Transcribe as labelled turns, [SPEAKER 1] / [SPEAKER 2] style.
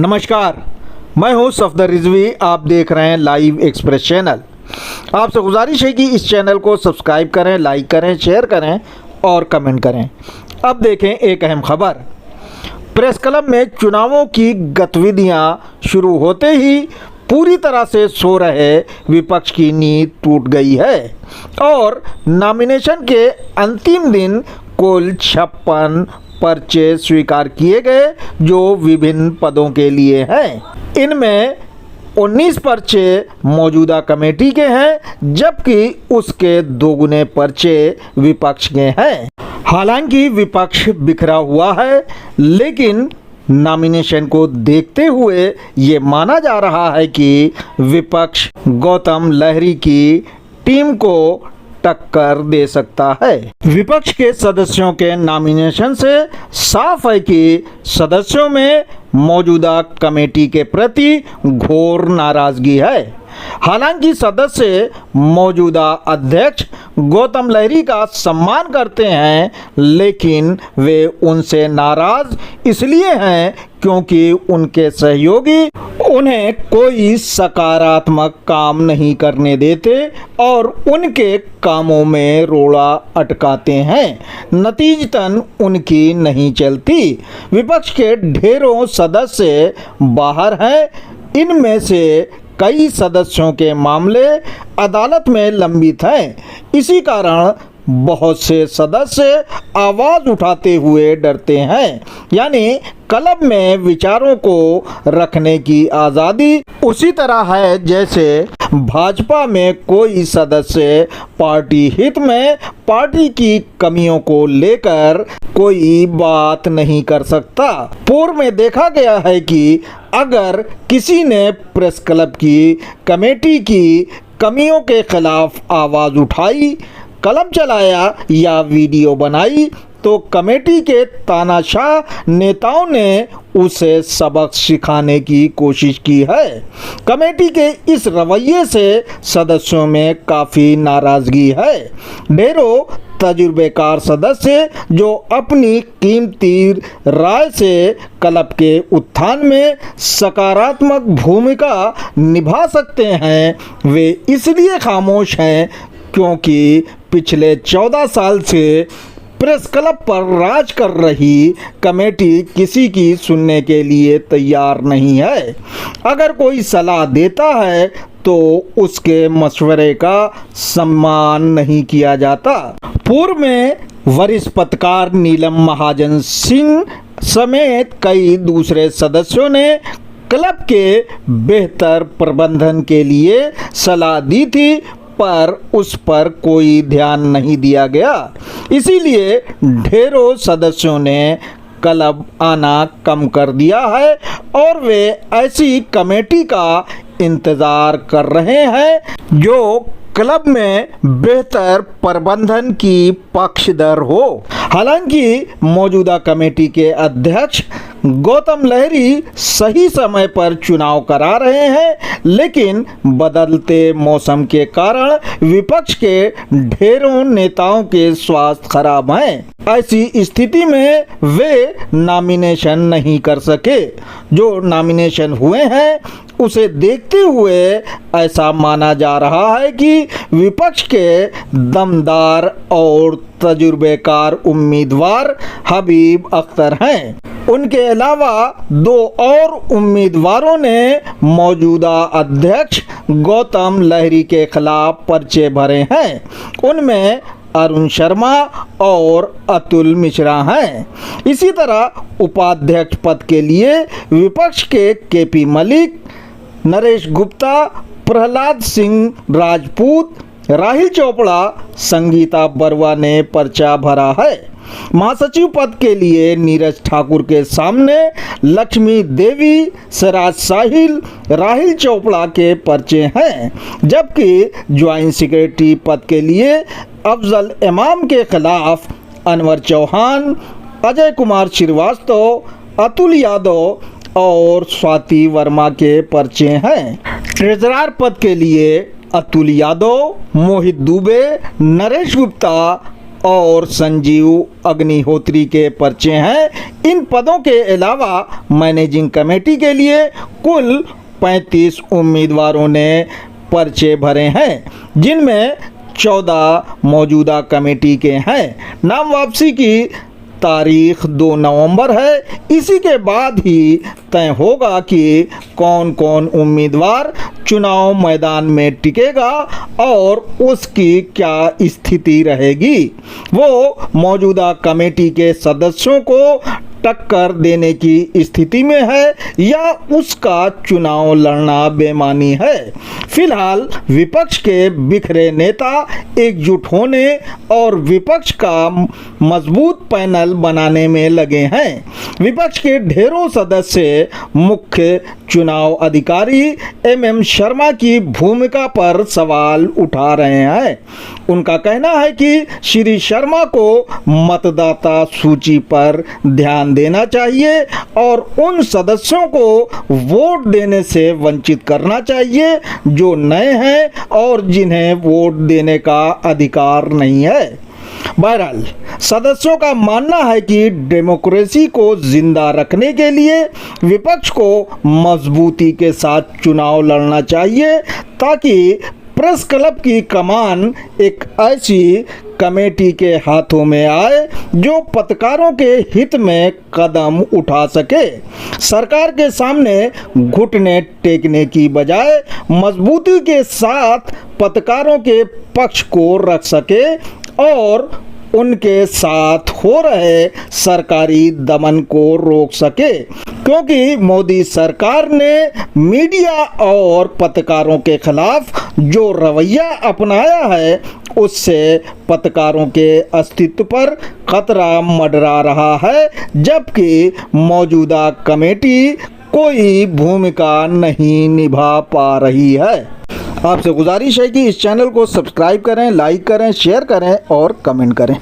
[SPEAKER 1] नमस्कार, मैं हूं सफदर रिजवी। आप देख रहे हैं लाइव एक्सप्रेस चैनल। आपसे गुजारिश है कि इस चैनल को सब्सक्राइब करें, लाइक करें, शेयर करें और कमेंट करें। अब देखें एक अहम खबर। प्रेस क्लब में चुनावों की गतिविधियां शुरू होते ही पूरी तरह से सो रहे विपक्ष की नींद टूट गई है और नॉमिनेशन के अंतिम दिन कुल 56 पर्चे स्वीकार किए गए जो विभिन्न पदों के लिए हैं। इनमें 19 पर्चे मौजूदा कमेटी के हैं जबकि उसके दोगुने पर्चे विपक्ष के हैं। हालांकि विपक्ष बिखरा हुआ है, लेकिन नॉमिनेशन को देखते हुए ये माना जा रहा है कि विपक्ष गौतम लहरी की टीम को टक्कर दे सकता है। विपक्ष के सदस्यों के नॉमिनेशन से साफ है कि सदस्यों में मौजूदा कमेटी के प्रति घोर नाराजगी है। हालांकि सदस्य मौजूदा अध्यक्ष गौतम लहरी का सम्मान करते हैं, लेकिन वे उनसे नाराज इसलिए हैं क्योंकि उनके सहयोगी उन्हें कोई सकारात्मक काम नहीं करने देते और उनके कामों में रोड़ा अटकाते हैं। नतीजतन उनकी नहीं चलती। विपक्ष के ढेरों सदस्य बाहर हैं। इनमें से कई सदस्यों के मामले अदालत में लंबित हैं। इसी कारण बहुत से सदस्य आवाज़ उठाते हुए डरते हैं। यानी क्लब में विचारों को रखने की आज़ादी उसी तरह है जैसे भाजपा में कोई सदस्य पार्टी हित में पार्टी की कमियों को लेकर कोई बात नहीं कर सकता। पूर्व में देखा गया है कि अगर किसी ने प्रेस क्लब की कमेटी की कमियों के खिलाफ आवाज़ उठाई, कलम चलाया या वीडियो बनाई तो कमेटी के तानाशाह नेताओं ने उसे सबक सिखाने की कोशिश की है। कमेटी के इस रवैये से सदस्यों में काफ़ी नाराज़गी है। ढेरों तजुर्बेकार सदस्य जो अपनी कीमती राय से क्लब के उत्थान में सकारात्मक भूमिका निभा सकते हैं, वे इसलिए खामोश हैं क्योंकि पिछले 14 साल से प्रेस क्लब पर राज कर रही कमेटी किसी की सुनने के लिए तैयार नहीं है। अगर कोई सलाह देता है तो उसके मशवरे का सम्मान नहीं किया जाता। पूर्व में वरिष्ठ पत्रकार नीलम महाजन सिंह समेत कई दूसरे सदस्यों ने क्लब के बेहतर प्रबंधन के लिए सलाह दी थी, पर उस पर कोई ध्यान नहीं दिया गया। इसीलिए ढेरों सदस्यों ने क्लब आना कम कर दिया है और वे ऐसी कमेटी का इंतज़ार कर रहे हैं जो क्लब में बेहतर प्रबंधन की पक्षधर हो। हालांकि मौजूदा कमेटी के अध्यक्ष गौतम लहरी सही समय पर चुनाव करा रहे हैं, लेकिन बदलते मौसम के कारण विपक्ष के ढेरों नेताओं के स्वास्थ्य खराब हैं। ऐसी स्थिति में वे नॉमिनेशन नहीं कर सके। जो नॉमिनेशन हुए हैं उसे देखते हुए ऐसा माना जा रहा है कि विपक्ष के दमदार और तजुर्बेकार उम्मीदवार हबीब अख्तर हैं। उनके अलावा 2 और उम्मीदवारों ने मौजूदा अध्यक्ष गौतम लहरी के खिलाफ पर्चे भरे हैं। उनमें अरुण शर्मा और अतुल मिश्रा हैं। इसी तरह उपाध्यक्ष पद के लिए विपक्ष के केपी मलिक, नरेश गुप्ता, प्रहलाद सिंह राजपूत, राहिल चोपड़ा, संगीता बरुआ ने पर्चा भरा है। महासचिव पद के लिए नीरज ठाकुर के सामने लक्ष्मी देवी, सिराज साहिल, राहिल चोपड़ा के पर्चे हैं, जबकि ज्वाइंट सेक्रेटरी पद के लिए अफजल इमाम के खिलाफ अनवर चौहान, अजय कुमार श्रीवास्तव, अतुल यादव और स्वाति वर्मा के पर्चे हैं। ट्रेजरर पद के लिए अतुल यादव, मोहित दुबे, नरेश गुप्ता और संजीव अग्निहोत्री के पर्चे हैं। इन पदों के अलावा मैनेजिंग कमेटी के लिए कुल 35 उम्मीदवारों ने पर्चे भरे हैं, जिनमें 14 मौजूदा कमेटी के हैं। नाम वापसी की तारीख 2 नवंबर है। इसी के बाद ही तय होगा कि कौन कौन उम्मीदवार चुनाव मैदान में टिकेगा और उसकी क्या स्थिति रहेगी। वो मौजूदा कमेटी के सदस्यों को टक्कर देने की स्थिति में है या उसका चुनाव लड़ना बेमानी है। फिलहाल विपक्ष के बिखरे नेता एकजुट होने और विपक्ष का मजबूत पैनल बनाने में लगे हैं। विपक्ष के ढेरों सदस्य मुख्य चुनाव अधिकारी MM शर्मा की भूमिका पर सवाल उठा रहे हैं। उनका कहना है कि श्री शर्मा को मतदाता सूची पर ध्यान देना चाहिए और उन सदस्यों को वोट देने से वंचित करना चाहिए जो नए हैं और जिन्हें वोट देने का अधिकार नहीं है। बहरहाल सदस्यों का मानना है कि डेमोक्रेसी को जिंदा रखने के लिए विपक्ष को मजबूती के साथ चुनाव लड़ना चाहिए ताकि प्रेस क्लब की कमान एक ऐसी कमेटी के हाथों में आए जो पत्रकारों के हित में कदम उठा सके। सरकार के सामने घुटने टेकने की बजाय मजबूती के साथ पत्रकारों के पक्ष को रख सके और उनके साथ हो रहे सरकारी दमन को रोक सके, क्योंकि मोदी सरकार ने मीडिया और पत्रकारों के खिलाफ जो रवैया अपनाया है उससे पत्रकारों के अस्तित्व पर खतरा मंडरा रहा है, जबकि मौजूदा कमेटी कोई भूमिका नहीं निभा पा रही है। आपसे गुजारिश है कि इस चैनल को सब्सक्राइब करें, लाइक करें, शेयर करें और कमेंट करें।